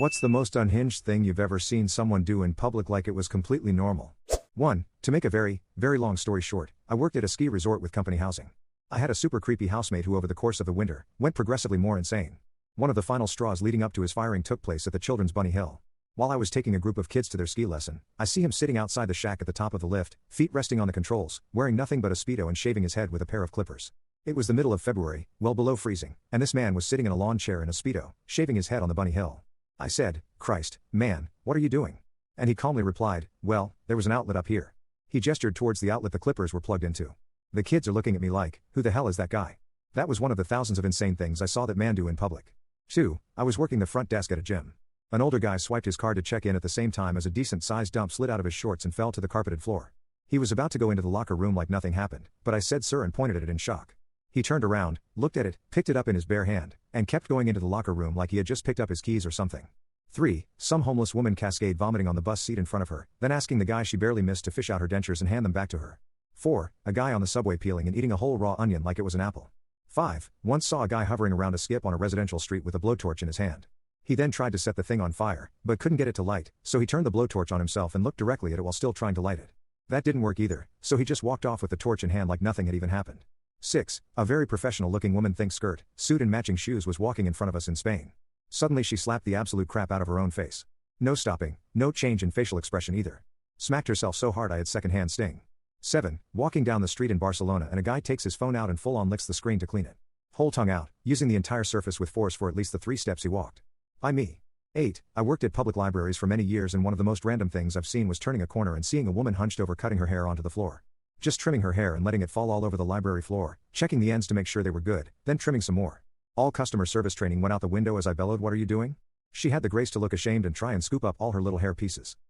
What's the most unhinged thing you've ever seen someone do in public like it was completely normal? 1. To make a very, very long story short, I worked at a ski resort with company housing. I had a super creepy housemate who over the course of the winter, went progressively more insane. One of the final straws leading up to his firing took place at the children's Bunny Hill. While I was taking a group of kids to their ski lesson, I see him sitting outside the shack at the top of the lift, feet resting on the controls, wearing nothing but a Speedo and shaving his head with a pair of clippers. It was the middle of February, well below freezing, and this man was sitting in a lawn chair in a Speedo, shaving his head on the Bunny Hill. I said, "Christ, man, what are you doing?" And he calmly replied, "Well, there was an outlet up here." He gestured towards the outlet the clippers were plugged into. The kids are looking at me like, who the hell is that guy? That was one of the thousands of insane things I saw that man do in public. 2. I was working the front desk at a gym. An older guy swiped his card to check in at the same time as a decent-sized dump slid out of his shorts and fell to the carpeted floor. He was about to go into the locker room like nothing happened, but I said sir and pointed at it in shock. He turned around, looked at it, picked it up in his bare hand, and kept going into the locker room like he had just picked up his keys or something. 3. Some homeless woman cascade vomiting on the bus seat in front of her, then asking the guy she barely missed to fish out her dentures and hand them back to her. 4. A guy on the subway peeling and eating a whole raw onion like it was an apple. 5. Once saw a guy hovering around a skip on a residential street with a blowtorch in his hand. He then tried to set the thing on fire, but couldn't get it to light, so he turned the blowtorch on himself and looked directly at it while still trying to light it. That didn't work either, so he just walked off with the torch in hand like nothing had even happened. 6. A very professional-looking woman think skirt, suit and matching shoes was walking in front of us in Spain. Suddenly she slapped the absolute crap out of her own face. No stopping, no change in facial expression either. Smacked herself so hard I had secondhand sting. 7. Walking down the street in Barcelona and a guy takes his phone out and full-on licks the screen to clean it. Whole tongue out, using the entire surface with force for at least the 3 steps he walked. By me. 8. I worked at public libraries for many years and one of the most random things I've seen was turning a corner and seeing a woman hunched over cutting her hair onto the floor. Just trimming her hair and letting it fall all over the library floor, checking the ends to make sure they were good, then trimming some more. All customer service training went out the window as I bellowed, "What are you doing?" She had the grace to look ashamed and try and scoop up all her little hair pieces.